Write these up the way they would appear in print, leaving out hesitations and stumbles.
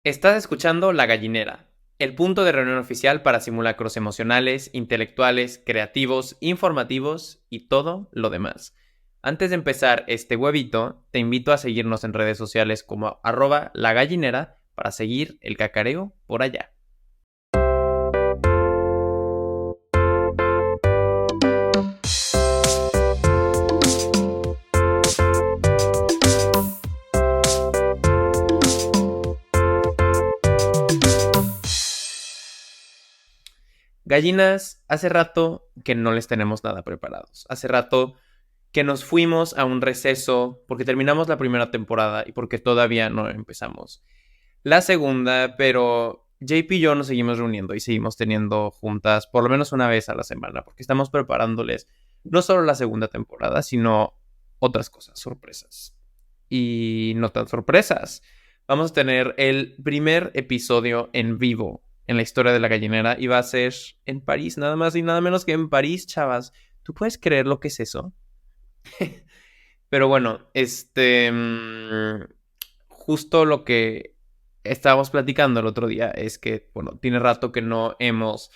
Estás escuchando La Gallinera, el punto de reunión oficial para simulacros emocionales, intelectuales, creativos, informativos y todo lo demás. Antes de empezar este huevito, te invito a seguirnos en redes sociales como @lagallinera para seguir el cacareo por allá. Gallinas, hace rato que no les tenemos nada preparados. Hace rato que nos fuimos a un receso porque terminamos la primera temporada y porque todavía no empezamos la segunda, pero JP y yo nos seguimos reuniendo y seguimos teniendo juntas por lo menos una vez a la semana porque estamos preparándoles no solo la segunda temporada, sino otras cosas, sorpresas. Y no tan sorpresas. Vamos a tener el primer episodio en vivo en la historia de la gallinera y va a ser en París, nada más y nada menos que en París, chavas. ¿Tú puedes creer lo que es eso? Pero bueno, justo lo que estábamos platicando el otro día es que, bueno, tiene rato que no hemos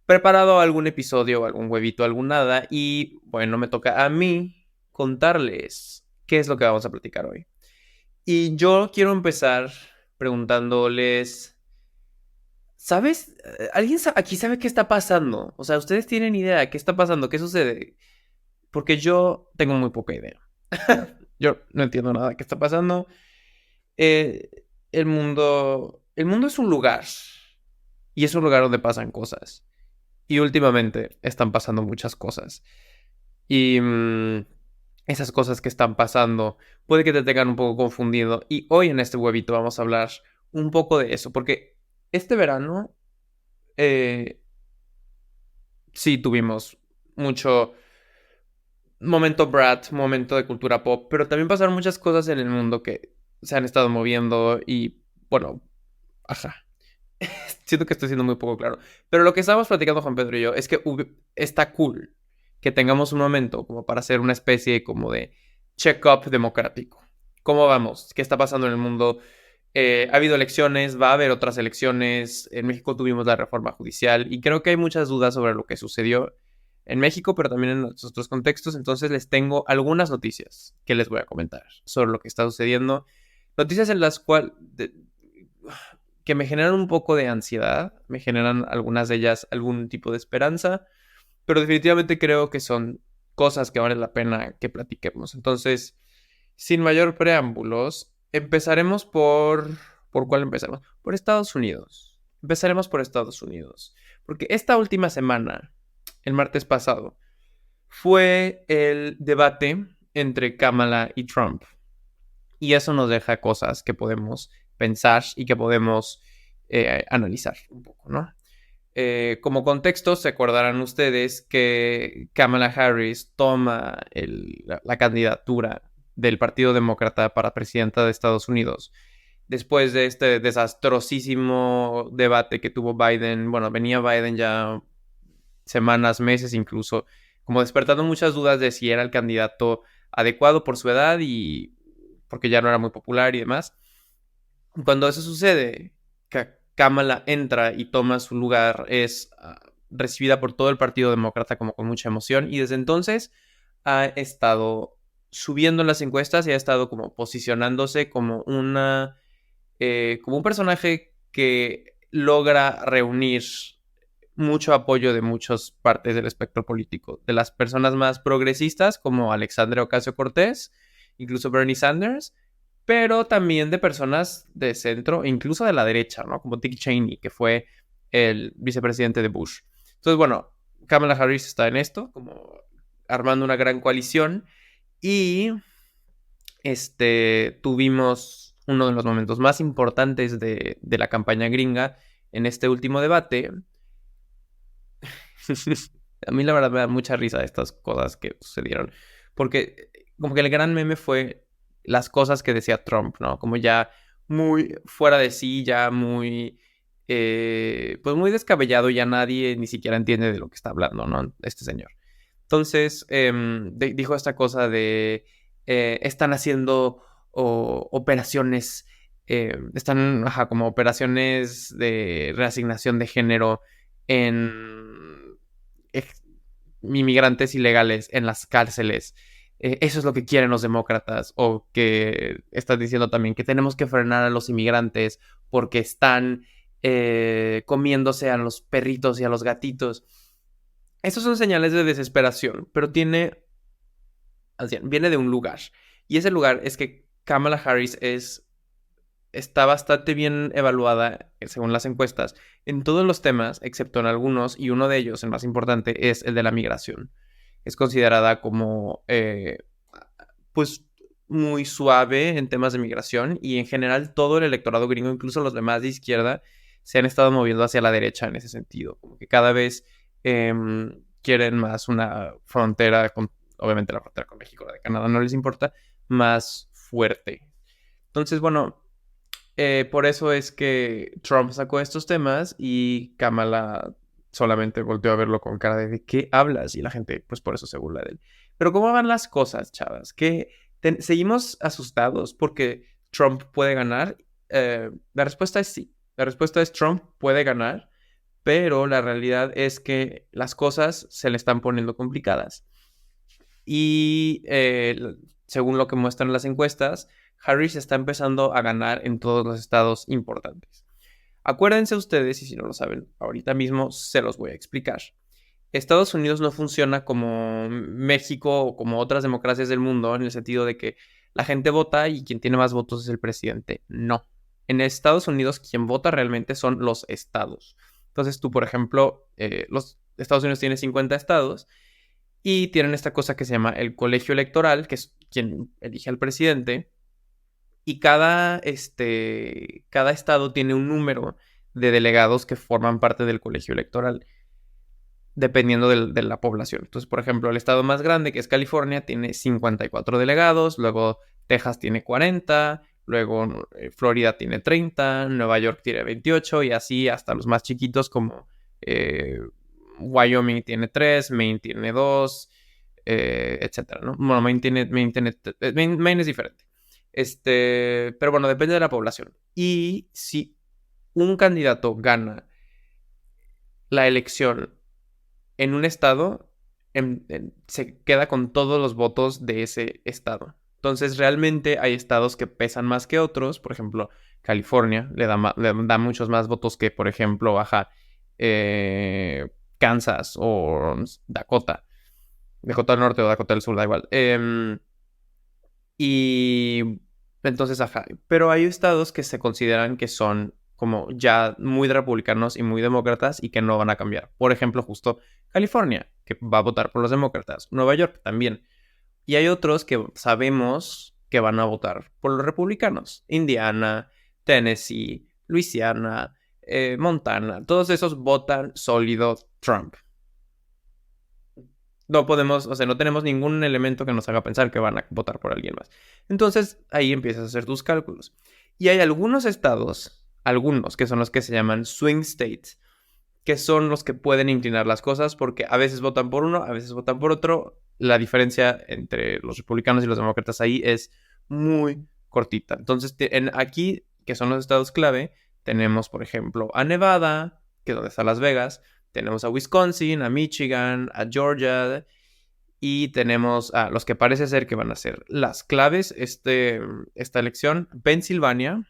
preparado algún episodio, algún huevito, algún nada, y bueno, me toca a mí contarles qué es lo que vamos a platicar hoy. Y yo quiero empezar preguntándoles, ¿sabes? ¿Aquí sabe qué está pasando? O sea, ¿ustedes tienen idea de qué está pasando? ¿Qué sucede? Porque yo tengo muy poca idea. Yo no entiendo nada de qué está pasando. Eh, el mundo es un lugar. Y es un lugar donde pasan cosas. Y últimamente están pasando muchas cosas. Y esas cosas que están pasando puede que te tengan un poco confundido. Y hoy en este huevito vamos a hablar un poco de eso. Porque este verano eh, sí tuvimos mucho momento Brat, momento de cultura pop, pero también pasaron muchas cosas en el mundo que se han estado moviendo y, bueno, ajá. Siento que estoy siendo muy poco claro. Pero lo que estábamos platicando Juan Pedro y yo es que está cool que tengamos un momento como para hacer una especie como de check-up democrático. ¿Cómo vamos? ¿Qué está pasando en el mundo? Ha habido elecciones, va a haber otras elecciones. En México tuvimos la reforma judicial y creo que hay muchas dudas sobre lo que sucedió en México, pero también en otros contextos. Entonces les tengo algunas noticias que les voy a comentar sobre lo que está sucediendo. Noticias en las cuales que me generan un poco de ansiedad, me generan algunas de ellas algún tipo de esperanza, pero definitivamente creo que son cosas que vale la pena que platiquemos. Entonces, sin mayor preámbulos, empezaremos ¿Por cuál empezamos? Por Estados Unidos. Empezaremos por Estados Unidos. Porque esta última semana, el martes pasado, fue el debate entre Kamala y Trump. Y eso nos deja cosas que podemos pensar y que podemos analizar un poco, ¿no? Como contexto, se acordarán ustedes que Kamala Harris toma la candidatura del Partido Demócrata para presidenta de Estados Unidos después de este desastrosísimo debate que tuvo Biden. Bueno, venía Biden ya semanas, meses incluso, como despertando muchas dudas de si era el candidato adecuado por su edad y porque ya no era muy popular y demás. Cuando eso sucede, Kamala entra y toma su lugar, es recibida por todo el Partido Demócrata como con mucha emoción y desde entonces ha estado subiendo en las encuestas y ha estado como posicionándose como un personaje que logra reunir mucho apoyo de muchas partes del espectro político, de las personas más progresistas como Alexandria Ocasio-Cortez, incluso Bernie Sanders, pero también de personas de centro, incluso de la derecha, ¿no? Como Dick Cheney, que fue el vicepresidente de Bush. Entonces, bueno, Kamala Harris está en esto, como armando una gran coalición y tuvimos uno de los momentos más importantes de la campaña gringa en este último debate. A mí la verdad me da mucha risa estas cosas que sucedieron. Porque como que el gran meme fue las cosas que decía Trump, ¿no? Como ya muy fuera de sí, ya muy... pues muy descabellado, ya nadie ni siquiera entiende de lo que está hablando, ¿no? Este señor. Entonces, dijo esta cosa de... están haciendo operaciones están como operaciones de reasignación de género en inmigrantes ilegales en las cárceles. Eso es lo que quieren los demócratas, o que están diciendo también que tenemos que frenar a los inmigrantes porque están comiéndose a los perritos y a los gatitos. Esos son señales de desesperación, pero viene de un lugar. Y ese lugar es que Kamala Harris está bastante bien evaluada, según las encuestas, en todos los temas, excepto en algunos, y uno de ellos, el más importante, es el de la migración. Es considerada como, pues, muy suave en temas de migración, y en general todo el electorado gringo, incluso los demás de izquierda, se han estado moviendo hacia la derecha en ese sentido. Como que cada vez quieren más una frontera con, obviamente la frontera con México, la de Canadá no les importa, más fuerte. Entonces, bueno, por eso es que Trump sacó estos temas y Kamala solamente volteó a verlo con cara de qué hablas, y la gente pues por eso se burla de él. Pero ¿cómo van las cosas, chavas? ¿Que seguimos asustados porque Trump puede ganar? La respuesta es sí. La respuesta es Trump puede ganar, pero la realidad es que las cosas se le están poniendo complicadas. Y según lo que muestran las encuestas, Harris está empezando a ganar en todos los estados importantes. Acuérdense ustedes, y si no lo saben, ahorita mismo se los voy a explicar. Estados Unidos no funciona como México o como otras democracias del mundo, en el sentido de que la gente vota y quien tiene más votos es el presidente. No. En Estados Unidos quien vota realmente son los estados. Entonces tú, por ejemplo, los Estados Unidos tiene 50 estados y tienen esta cosa que se llama el colegio electoral, que es quien elige al presidente. Y cada estado tiene un número de delegados que forman parte del colegio electoral, dependiendo de la población. Entonces, por ejemplo, el estado más grande, que es California, tiene 54 delegados, luego Texas tiene 40, luego Florida tiene 30, Nueva York tiene 28, y así hasta los más chiquitos como Wyoming tiene 3, Maine tiene 2, etcétera, ¿no? Bueno, Maine es diferente. Pero bueno, depende de la población. Y si un candidato gana la elección en un estado, se queda con todos los votos de ese estado. Entonces, realmente hay estados que pesan más que otros. Por ejemplo, California le da muchos más votos que, por ejemplo, Kansas o Dakota del Norte o Dakota del Sur, da igual. Y entonces, pero hay estados que se consideran que son como ya muy republicanos y muy demócratas y que no van a cambiar. Por ejemplo, justo California, que va a votar por los demócratas. Nueva York también. Y hay otros que sabemos que van a votar por los republicanos. Indiana, Tennessee, Luisiana, Montana. Todos esos votan sólido Trump. No podemos, o sea, no tenemos ningún elemento que nos haga pensar que van a votar por alguien más. Entonces, ahí empiezas a hacer tus cálculos. Y hay algunos estados, algunos que son los que se llaman swing states, que son los que pueden inclinar las cosas porque a veces votan por uno, a veces votan por otro. La diferencia entre los republicanos y los demócratas ahí es muy cortita. Entonces, aquí, que son los estados clave, tenemos, por ejemplo, a Nevada, que es donde está Las Vegas. Tenemos a Wisconsin, a Michigan, a Georgia, y tenemos a los que parece ser que van a ser las claves esta elección: Pensilvania,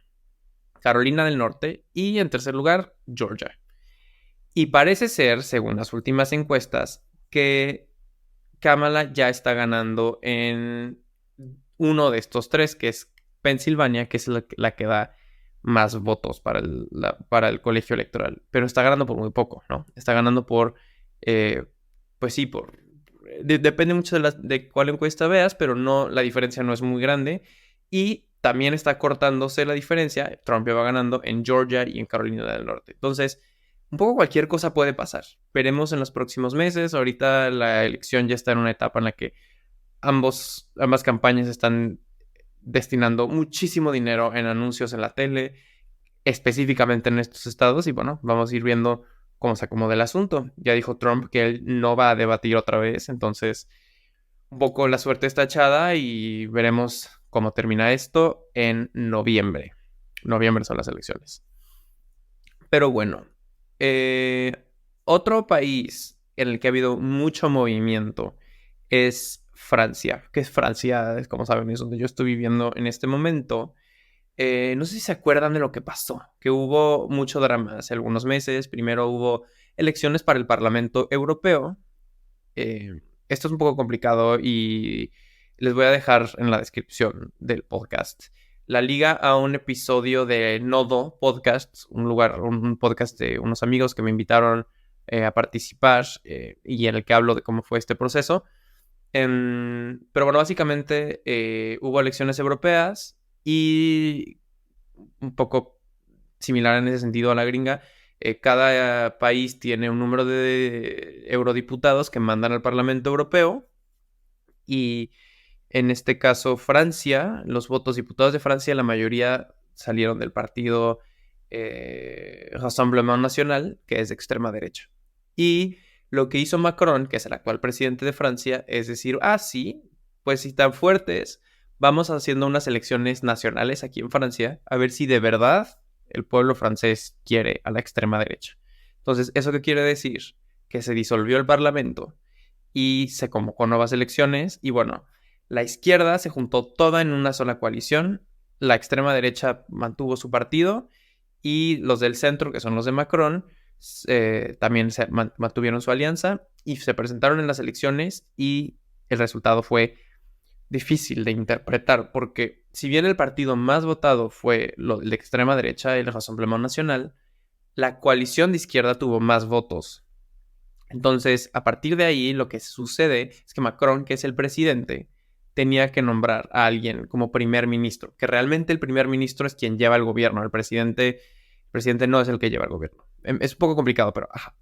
Carolina del Norte y, en tercer lugar, Georgia. Y parece ser, según las últimas encuestas, que Kamala ya está ganando en uno de estos tres, que es Pensilvania, que es la que da más votos para el colegio electoral. Pero está ganando por muy poco, ¿no? Está ganando por, pues sí, depende mucho de cuál encuesta veas, pero no, la diferencia no es muy grande. Y también está cortándose la diferencia. Trump va ganando en Georgia y en Carolina del Norte. Entonces, un poco cualquier cosa puede pasar. Veremos en los próximos meses. Ahorita la elección ya está en una etapa en la que ambas campañas están destinando muchísimo dinero en anuncios en la tele, específicamente en estos estados. Y bueno, vamos a ir viendo cómo se acomoda el asunto. Ya dijo Trump que él no va a debatir otra vez. Entonces, un poco la suerte está echada y veremos cómo termina esto en noviembre. noviembre son las elecciones. Pero bueno, otro país en el que ha habido mucho movimiento es Francia. ¿Qué es Francia? Como saben, es donde yo estoy viviendo en este momento. No sé si se acuerdan de lo que pasó, que hubo mucho drama hace algunos meses. Primero hubo elecciones para el Parlamento Europeo. Esto es un poco complicado y les voy a dejar en la descripción del podcast la liga a un episodio de Nodo Podcast, un podcast de unos amigos que me invitaron a participar y en el que hablo de cómo fue este proceso. Pero bueno, básicamente hubo elecciones europeas y un poco similar en ese sentido a la gringa. Cada país tiene un número de eurodiputados que mandan al Parlamento Europeo y en este caso Francia, los votos diputados de Francia, la mayoría salieron del partido Rassemblement National, que es de extrema derecha. Y lo que hizo Macron, que es el actual presidente de Francia, es decir, sí, pues si tan fuertes, vamos haciendo unas elecciones nacionales aquí en Francia, a ver si de verdad el pueblo francés quiere a la extrema derecha. Entonces, ¿eso qué quiere decir? Que se disolvió el parlamento y se convocó nuevas elecciones y bueno, la izquierda se juntó toda en una sola coalición, la extrema derecha mantuvo su partido y los del centro, que son los de Macron, también mantuvieron su alianza y se presentaron en las elecciones y el resultado fue difícil de interpretar porque si bien el partido más votado fue el de extrema derecha, el Rassemblement National, la coalición de izquierda tuvo más votos. Entonces, a partir de ahí, lo que sucede es que Macron, que es el presidente, tenía que nombrar a alguien como primer ministro, que realmente el primer ministro es quien lleva el gobierno, el presidente no es el que lleva el gobierno. Es un poco complicado, pero ajá.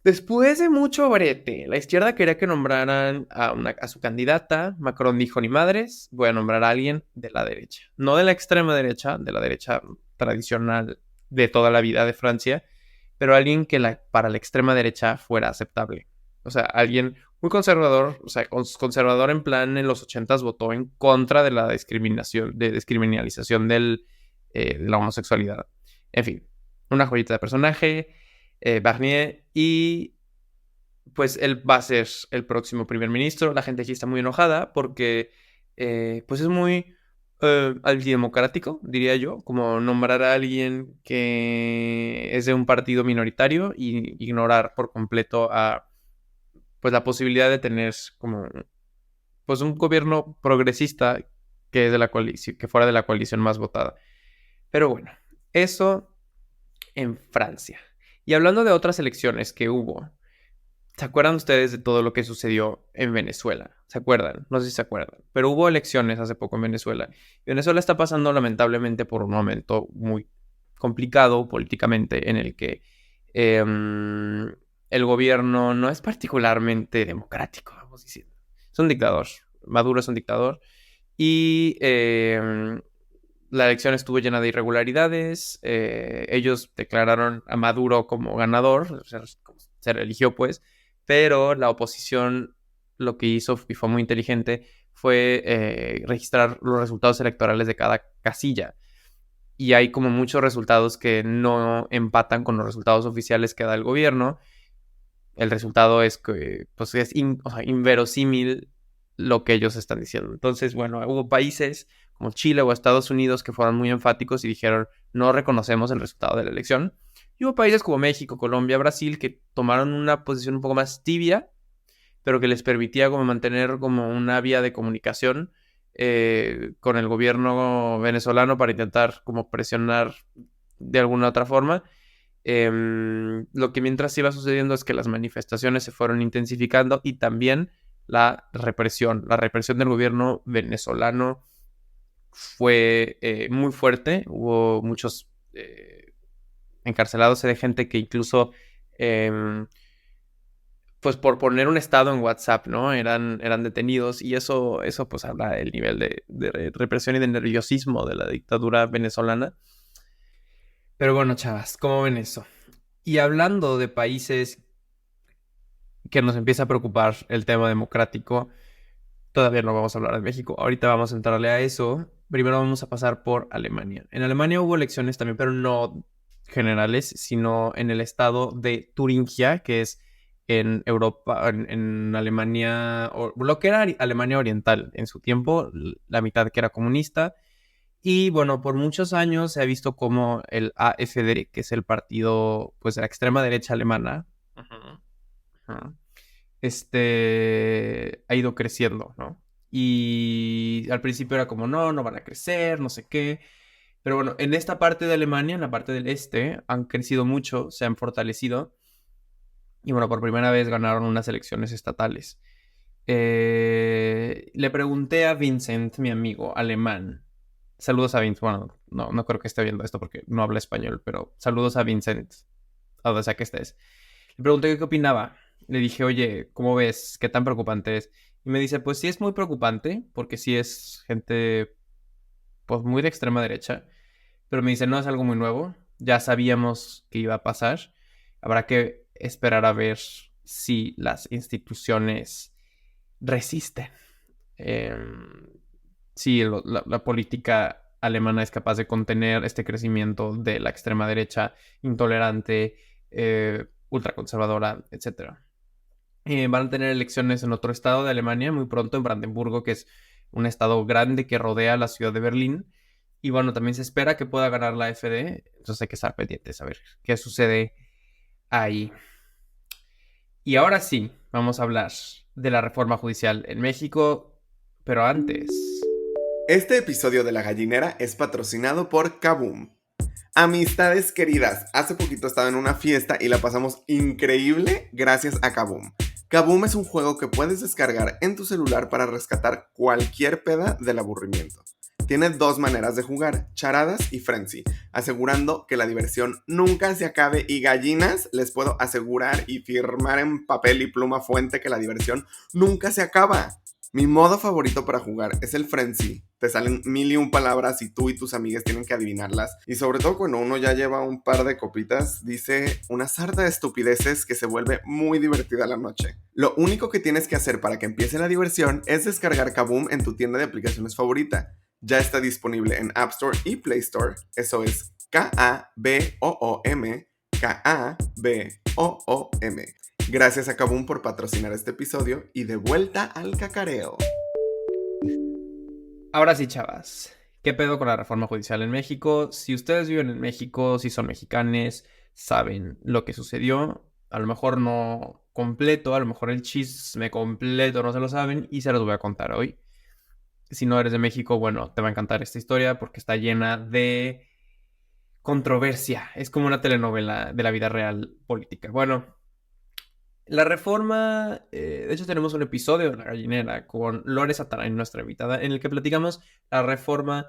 Después de mucho brete, la izquierda quería que nombraran a su candidata. Macron dijo, ni madres, voy a nombrar a alguien de la derecha. No de la extrema derecha, de la derecha tradicional de toda la vida de Francia, pero alguien que para la extrema derecha fuera aceptable. O sea, alguien muy conservador, o sea, conservador en plan en los 80s votó en contra de la descriminalización de la homosexualidad. En fin, una joyita de personaje, Barnier, y pues él va a ser el próximo primer ministro. La gente aquí está muy enojada porque pues es muy antidemocrático, diría yo, como nombrar a alguien que es de un partido minoritario y ignorar por completo a pues la posibilidad de tener como pues un gobierno progresista que es de la coalición, que fuera de la coalición más votada. Pero bueno, eso en Francia. Y hablando de otras elecciones que hubo, ¿se acuerdan ustedes de todo lo que sucedió en Venezuela? ¿Se acuerdan? No sé si se acuerdan. Pero hubo elecciones hace poco en Venezuela. Venezuela está pasando lamentablemente por un momento muy complicado políticamente en el que el gobierno no es particularmente democrático, vamos diciendo. Es un dictador. Maduro es un dictador. Y la elección estuvo llena de irregularidades. Ellos declararon a Maduro como ganador. O sea, se eligió pues. Pero la oposición lo que hizo, y fue muy inteligente, fue registrar los resultados electorales de cada casilla. Y hay como muchos resultados que no empatan con los resultados oficiales que da el gobierno. El resultado es que pues es inverosímil lo que ellos están diciendo. Entonces, bueno, hubo países como Chile o Estados Unidos que fueron muy enfáticos y dijeron no reconocemos el resultado de la elección. Y hubo países como México, Colombia, Brasil que tomaron una posición un poco más tibia, pero que les permitía como mantener como una vía de comunicación con el gobierno venezolano para intentar como presionar de alguna otra forma. Lo que mientras iba sucediendo es que las manifestaciones se fueron intensificando y también la represión del gobierno venezolano fue muy fuerte. Hubo muchos encarcelados de gente que incluso pues por poner un estado en WhatsApp, ¿no? Eran detenidos y eso pues habla del nivel de represión y de nerviosismo de la dictadura venezolana. Pero bueno, chavas, ¿cómo ven eso? Y hablando de países que nos empieza a preocupar el tema democrático, todavía no vamos a hablar de México, ahorita vamos a entrarle a eso. primero vamos a pasar por Alemania. En Alemania hubo elecciones también, pero no generales, sino en el estado de Turingia, que es en Europa, en Alemania, o lo que era Alemania Oriental en su tiempo, la mitad que era comunista. Y bueno, por muchos años se ha visto como el AfD, que es el partido pues de la extrema derecha alemana, ajá, ajá, ha ido creciendo, ¿no? Y al principio era como, no, no van a crecer, no sé qué. Pero bueno, en esta parte de Alemania, en la parte del este, han crecido mucho, se han fortalecido. Y bueno, por primera vez ganaron unas elecciones estatales. Le pregunté a Vincent, mi amigo alemán. Saludos a Vincent. Bueno, no creo que esté viendo esto porque no habla español, pero saludos a Vincent, a donde sea que estés. Le pregunté qué opinaba. Le dije, oye, ¿cómo ves? ¿Qué tan preocupante es? Y me dice, pues sí es muy preocupante, porque sí es gente, pues muy de extrema derecha. Pero me dice, no es algo muy nuevo. Ya sabíamos que iba a pasar. Habrá que esperar a ver si las instituciones resisten. Eh, si la política alemana es capaz de contener este crecimiento de la extrema derecha intolerante, ultraconservadora, etc. Van a tener elecciones en otro estado de Alemania muy pronto, en Brandenburgo, que es un estado grande que rodea la ciudad de Berlín. Y bueno, también se espera que pueda ganar la AfD, entonces hay que estar pendientes a ver qué sucede ahí. Y ahora sí, vamos a hablar de la reforma judicial en México, pero antes... Este episodio de La Gallinera es patrocinado por Kaboom. Amistades queridas, hace poquito estaba en una fiesta y la pasamos increíble gracias a Kaboom. Kaboom es un juego que puedes descargar en tu celular para rescatar cualquier peda del aburrimiento. Tiene dos maneras de jugar, charadas y frenzy, asegurando que la diversión nunca se acabe y gallinas, les puedo asegurar y firmar en papel y pluma fuente que la diversión nunca se acaba. Mi modo favorito para jugar es el Frenzy. Te salen 1001 palabras y tú y tus amigas tienen que adivinarlas. Y sobre todo cuando uno ya lleva un par de copitas, dice una sarta de estupideces que se vuelve muy divertida la noche. Lo único que tienes que hacer para que empiece la diversión es descargar Kaboom en tu tienda de aplicaciones favorita. Ya está disponible en App Store y Play Store. Eso es Kaboom, Kaboom. Gracias a Kaboom por patrocinar este episodio y de vuelta al cacareo. Ahora sí, chavas. ¿Qué pedo con la reforma judicial en México? Si ustedes viven en México, si son mexicanos, saben lo que sucedió. A lo mejor no completo, a lo mejor el chisme completo no se lo saben y se los voy a contar hoy. Si no eres de México, bueno, te va a encantar esta historia porque está llena de controversia. Es como una telenovela de la vida real política. Bueno, la reforma, de hecho tenemos un episodio de La Gallinera con Lore Satarain, nuestra invitada, en el que platicamos la reforma,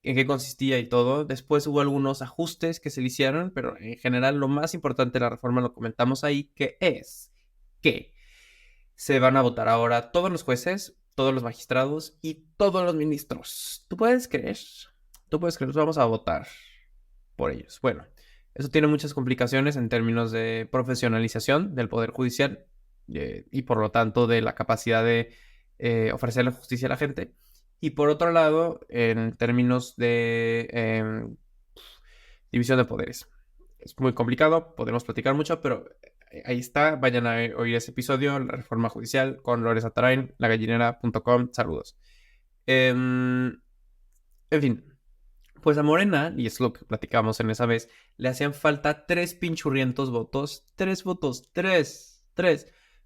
en qué consistía y todo. Después hubo algunos ajustes que se le hicieron, pero en general lo más importante de la reforma lo comentamos ahí, que es que se van a votar ahora todos los jueces, todos los magistrados y todos los ministros. ¿Tú puedes creer? ¿Tú puedes creer? Vamos a votar por ellos. Bueno, eso tiene muchas complicaciones en términos de profesionalización del Poder Judicial y por lo tanto de la capacidad de ofrecer la justicia a la gente. Y por otro lado, en términos de división de poderes. Es muy complicado, podemos platicar mucho, pero ahí está. Vayan a oír ese episodio, la reforma judicial con Lore Satarain, lagallinera.com. Saludos. En fin, pues a Morena, y es lo que platicamos en esa vez, le hacían falta 3 pinchurrientos votos, 3 votos, tres,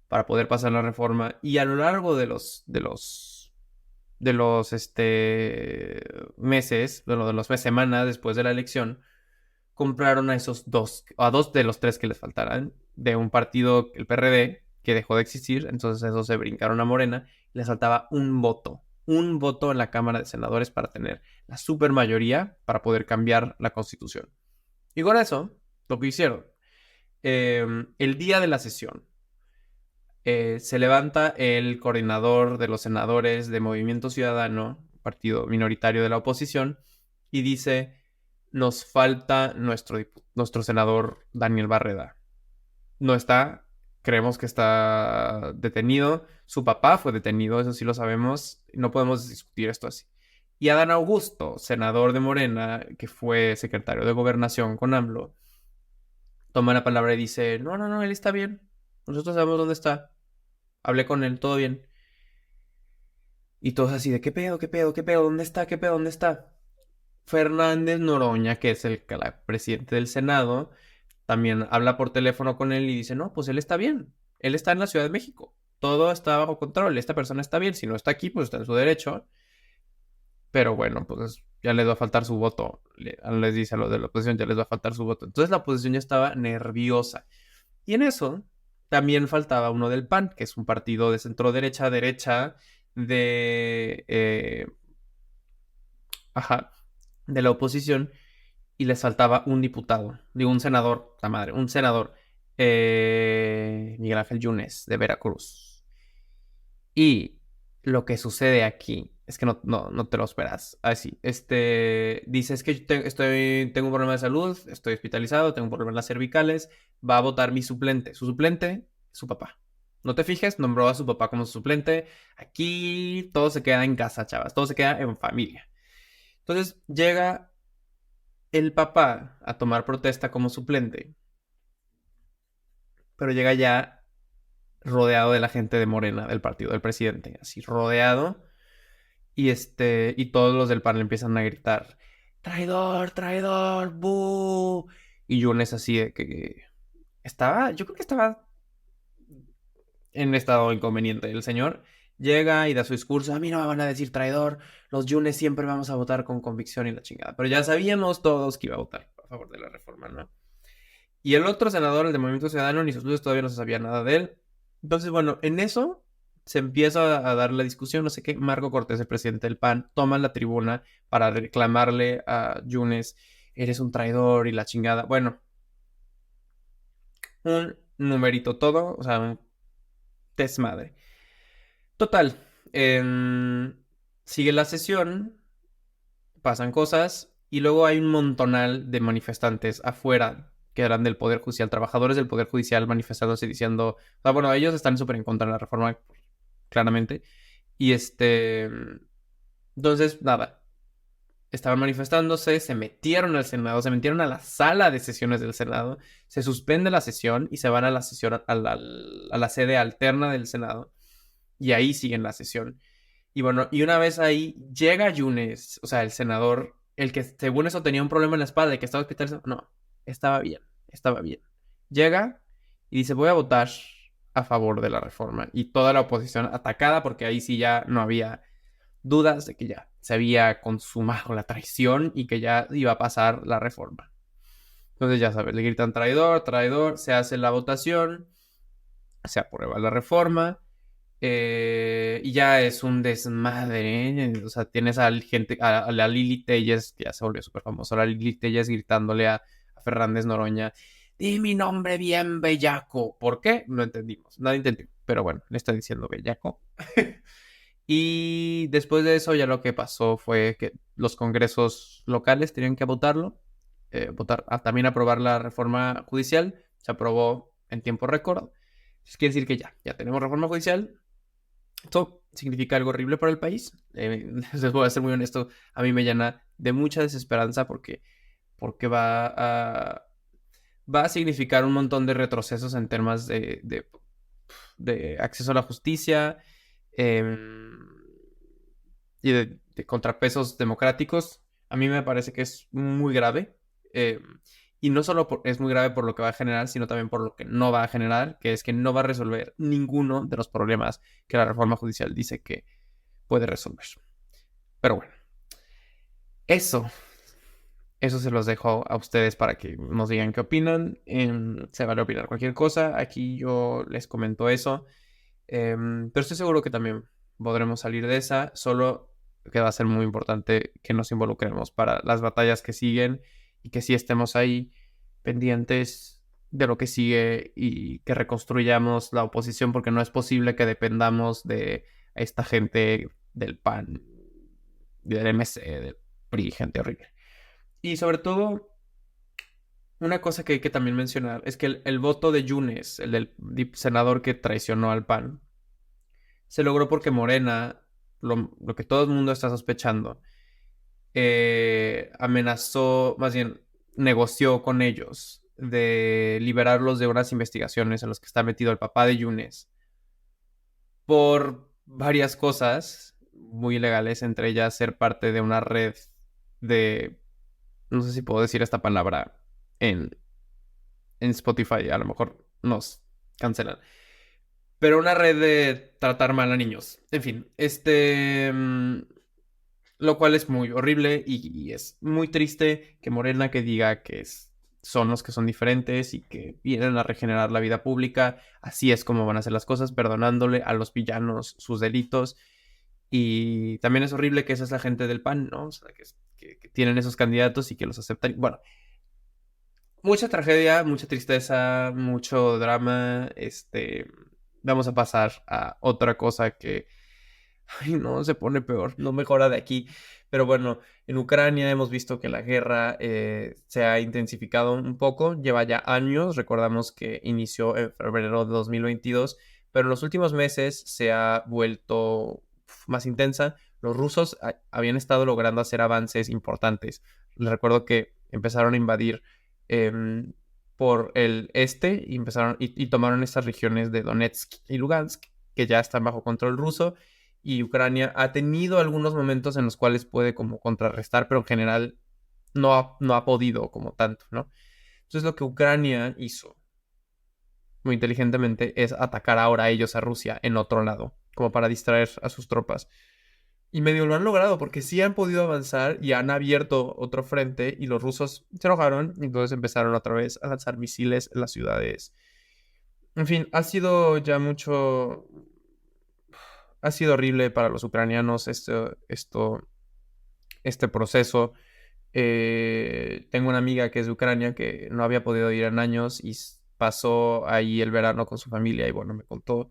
para poder pasar la reforma. Y a lo largo de los meses, de los semanas después de la elección, compraron a esos dos, a dos de los tres que les faltaran, de un partido, el PRD, que dejó de existir, entonces esos se brincaron a Morena, y les faltaba un voto en la Cámara de Senadores para tener la supermayoría para poder cambiar la Constitución. Y con eso, lo que hicieron, el día de la sesión, se levanta el coordinador de los senadores de Movimiento Ciudadano, partido minoritario de la oposición, y dice, nos falta nuestro senador Daniel Barreda. No está, creemos que está detenido, su papá fue detenido, eso sí lo sabemos, no podemos discutir esto así. Y Adán Augusto, senador de Morena, que fue secretario de Gobernación con AMLO, toma la palabra y dice, no, no, no, él está bien. Nosotros sabemos dónde está. Hablé con él, todo bien. Y todos así de, ¿qué pedo, qué pedo, qué pedo? ¿Dónde está? ¿Qué pedo? ¿Dónde está? Fernández Noroña, que es el presidente del Senado, también habla por teléfono con él y dice, no, pues él está bien. Él está en la Ciudad de México. Todo está bajo control. Esta persona está bien. Si no está aquí, pues está en su derecho. Pero bueno, pues ya les va a faltar su voto. Les dice a los de la oposición, ya les va a faltar su voto. Entonces la oposición ya estaba nerviosa. Y en eso también faltaba uno del PAN, que es un partido de centro derecha, derecha, de... ajá, de la oposición. Y les faltaba un diputado, digo, un senador, la madre, un senador, Miguel Ángel Yunes, de Veracruz. Y lo que sucede aquí es que no te lo esperas. Así, dice, es que tengo un problema de salud, estoy hospitalizado, tengo un problema en las cervicales, va a votar mi suplente. Su suplente, su papá. No te fijes, nombró a su papá como su suplente. Aquí todo se queda en casa, chavas, todo se queda en familia. Entonces llega el papá a tomar protesta como suplente, pero llega ya rodeado de la gente de Morena, del partido del presidente, así rodeado. Y todos los del panel empiezan a gritar, traidor, traidor, bu. Y Yunes así de que yo creo que estaba en estado inconveniente. El señor llega y da su discurso, a mí no me van a decir traidor, los Yunes siempre vamos a votar con convicción y la chingada. Pero ya sabíamos todos que iba a votar a favor de la reforma, ¿no? Y el otro senador, el de Movimiento Ciudadano, ni sus luces todavía no se sabía nada de él. Entonces, bueno, en eso se empieza a dar la discusión, no sé qué. Marco Cortés, el presidente del PAN, toma la tribuna para reclamarle a Yunes, eres un traidor y la chingada. Bueno, un numerito todo, o sea, un desmadre. Total, sigue la sesión, pasan cosas y luego hay un montonal de manifestantes afuera que eran del Poder Judicial, trabajadores del Poder Judicial manifestándose diciendo, o sea, bueno, ellos están súper en contra de la reforma, claramente, y entonces, nada, estaban manifestándose, se metieron al Senado, se metieron a la sala de sesiones del Senado, se suspende la sesión y se van a la sesión, a la sede alterna del Senado, y ahí siguen la sesión. Y bueno, y una vez ahí llega Yunes, o sea, el senador, el que según eso tenía un problema en la espalda y que estaba hospitalizado. No, estaba bien, estaba bien. Llega y dice, voy a votar a favor de la reforma. Y toda la oposición atacada porque ahí sí ya no había dudas de que ya se había consumado la traición y que ya iba a pasar la reforma. Entonces ya sabes, le gritan traidor, traidor, se hace la votación, se aprueba la reforma. Y ya es un desmadre, ¿eh? O sea, tienes a la Lili Telles, que ya se volvió súper famosa, la Lili Telles gritándole a Fernández Noroña, di mi nombre bien bellaco. ¿Por qué? No entendimos, nadie entendió, pero bueno, le está diciendo bellaco. Y después de eso ya lo que pasó fue que los congresos locales tenían que votarlo, también aprobar la reforma judicial, se aprobó en tiempo récord. Eso quiere decir que ya tenemos reforma judicial. Esto significa algo horrible para el país. Les voy a ser muy honesto, a mí me llena de mucha desesperanza porque va a significar un montón de retrocesos en temas de acceso a la justicia, eh, y de contrapesos democráticos. A mí me parece que es muy grave. eh, y no solo es muy grave por lo que va a generar, sino también por lo que no va a generar, que es que no va a resolver ninguno de los problemas que la reforma judicial dice que puede resolver. Pero bueno, eso, eso se los dejo a ustedes para que nos digan qué opinan. Se vale opinar cualquier cosa. Aquí yo les comento eso. Pero estoy seguro que también podremos salir de esa. Solo que va a ser muy importante que nos involucremos para las batallas que siguen y que sí estemos ahí pendientes de lo que sigue y que reconstruyamos la oposición, porque no es posible que dependamos de esta gente del PAN, del MC, del PRI, gente horrible. Y sobre todo, una cosa que hay que también mencionar es que el voto de Yunes, el del senador que traicionó al PAN, se logró porque Morena, lo que todo el mundo está sospechando, amenazó, más bien, negoció con ellos de liberarlos de unas investigaciones en las que está metido el papá de Yunes por varias cosas muy ilegales, entre ellas ser parte de una red de, no sé si puedo decir esta palabra en, en Spotify, a lo mejor nos cancelan, pero una red de tratar mal a niños. En fin, lo cual es muy horrible y es muy triste que Morena que diga que son los que son diferentes y que vienen a regenerar la vida pública. Así es como van a hacer las cosas, perdonándole a los villanos sus delitos. Y también es horrible que esa es la gente del PAN, ¿no? O sea, que tienen esos candidatos y que los aceptan. Bueno, mucha tragedia, mucha tristeza, mucho drama. Vamos a pasar a otra cosa que, ay, no, se pone peor, no mejora de aquí. Pero bueno, en Ucrania hemos visto que la guerra se ha intensificado un poco, lleva ya años, recordamos que inició en febrero de 2022, pero en los últimos meses se ha vuelto más intensa. Los rusos habían estado logrando hacer avances importantes. Les recuerdo que empezaron a invadir em, por el este y empezaron y tomaron estas regiones de Donetsk y Lugansk que ya están bajo control ruso, y Ucrania ha tenido algunos momentos en los cuales puede como contrarrestar, pero en general no ha podido como tanto, ¿no? Entonces lo que Ucrania hizo muy inteligentemente es atacar ahora a ellos a Rusia en otro lado, como para distraer a sus tropas. Y medio lo han logrado porque sí han podido avanzar y han abierto otro frente y los rusos se enojaron y entonces empezaron otra vez a lanzar misiles en las ciudades. En fin, ha sido ya mucho. Ha sido horrible para los ucranianos este proceso. Tengo una amiga que es de Ucrania que no había podido ir en años y pasó ahí el verano con su familia y bueno, me contó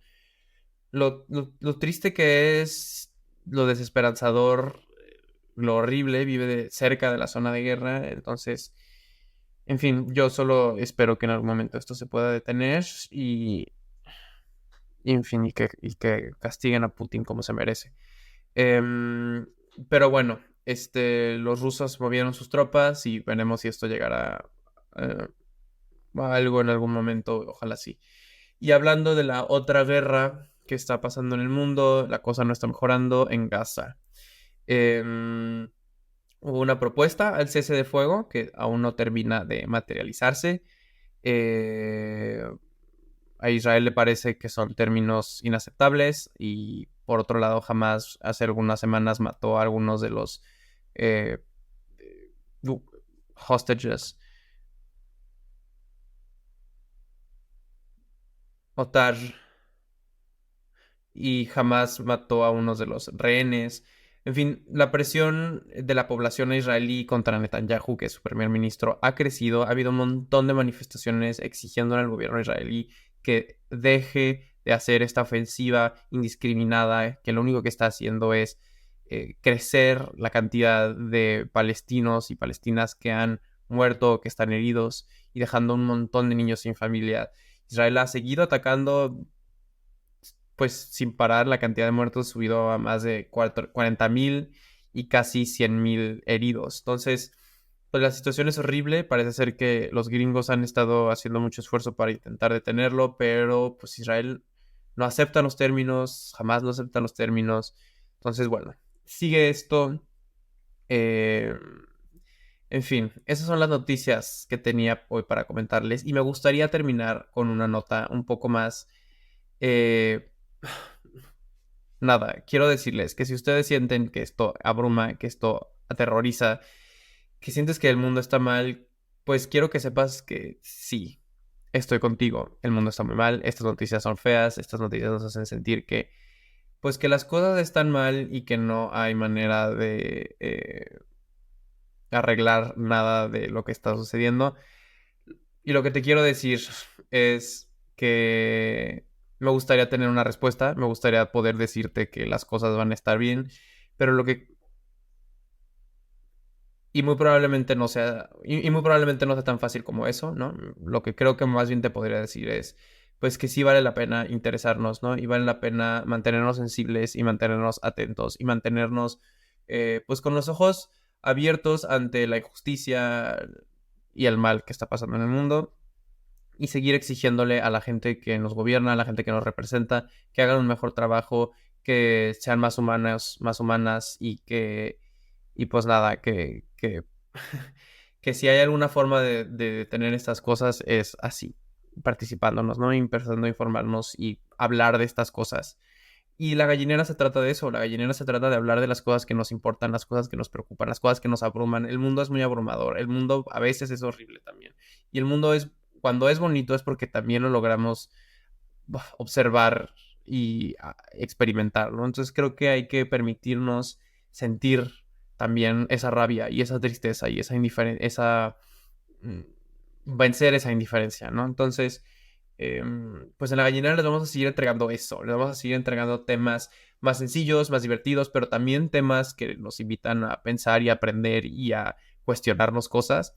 lo triste que es, lo desesperanzador, lo horrible, vive cerca de la zona de guerra, entonces, en fin, yo solo espero que en algún momento esto se pueda detener y en fin, y que castiguen a Putin como se merece. Em, pero bueno, los rusos movieron sus tropas y veremos si esto llegará eh, a algo en algún momento, ojalá sí. Y hablando de la otra guerra que está pasando en el mundo, la cosa no está mejorando en Gaza. Em, Hubo una propuesta al cese de fuego que aún no termina de materializarse. Eh, a Israel le parece que son términos inaceptables y por otro lado Hamas hace algunas semanas mató a algunos de los eh, hostages. Otar y jamás mató a unos de los rehenes. En fin, la presión de la población israelí contra Netanyahu, que es su primer ministro, ha crecido. Ha habido un montón de manifestaciones exigiendo al gobierno israelí que deje de hacer esta ofensiva indiscriminada, que lo único que está haciendo es crecer la cantidad de palestinos y palestinas que han muerto, que están heridos y dejando un montón de niños sin familia. Israel ha seguido atacando pues sin parar. La cantidad de muertos subido a más de 40,000 y casi 100,000 heridos. Entonces, pues la situación es horrible. Parece ser que los gringos han estado haciendo mucho esfuerzo para intentar detenerlo, pero pues Israel no acepta los términos, jamás no acepta los términos. Entonces, bueno, sigue esto. Eh, en fin, esas son las noticias que tenía hoy para comentarles y me gustaría terminar con una nota un poco más eh, nada, quiero decirles que si ustedes sienten que esto abruma, que esto aterroriza, que sientes que el mundo está mal, pues quiero que sepas que sí, estoy contigo. El mundo está muy mal, estas noticias son feas, estas noticias nos hacen sentir que, pues que las cosas están mal y que no hay manera de arreglar nada de lo que está sucediendo. Y lo que te quiero decir es que me gustaría tener una respuesta, me gustaría poder decirte que las cosas van a estar bien, pero lo que y muy probablemente no sea y muy probablemente no sea tan fácil como eso, ¿no? Lo que creo que más bien te podría decir es pues que sí vale la pena interesarnos, ¿no? Y vale la pena mantenernos sensibles y mantenernos atentos y mantenernos pues con los ojos abiertos ante la injusticia y el mal que está pasando en el mundo y seguir exigiéndole a la gente que nos gobierna, a la gente que nos representa, que hagan un mejor trabajo, que sean más humanas, más humanas y pues nada, que si hay alguna forma de tener estas cosas es así, participándonos, ¿no? Empezando a informarnos y hablar de estas cosas. Y la gallinera se trata de eso, la gallinera se trata de hablar de las cosas que nos importan, las cosas que nos preocupan, las cosas que nos abruman. El mundo es muy abrumador, el mundo a veces es horrible también. Y el mundo es, cuando es bonito es porque también lo logramos observar y experimentar, ¿no? Entonces creo que hay que permitirnos sentir también esa rabia y esa tristeza y esa indiferencia, mm, vencer esa indiferencia, ¿no? Entonces, pues en la gallinera les vamos a seguir entregando eso, les vamos a seguir entregando temas más sencillos, más divertidos, pero también temas que nos invitan a pensar y a aprender y a cuestionarnos cosas.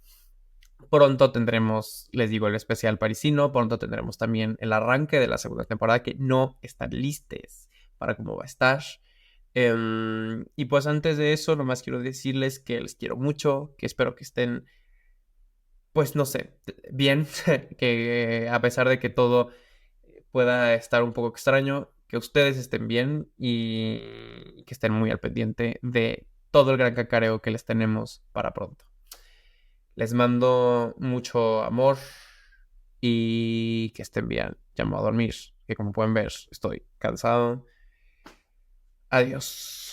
Pronto tendremos, les digo, el especial parisino. Pronto tendremos también el arranque de la segunda temporada que no están listes para cómo va a estar. Y pues antes de eso, nomás quiero decirles que les quiero mucho, que espero que estén, pues no sé, bien, que a pesar de que todo pueda estar un poco extraño, que ustedes estén bien y que estén muy al pendiente de todo el gran cacareo que les tenemos para pronto. Les mando mucho amor y que estén bien. Ya me voy a dormir, que como pueden ver, estoy cansado. Adiós.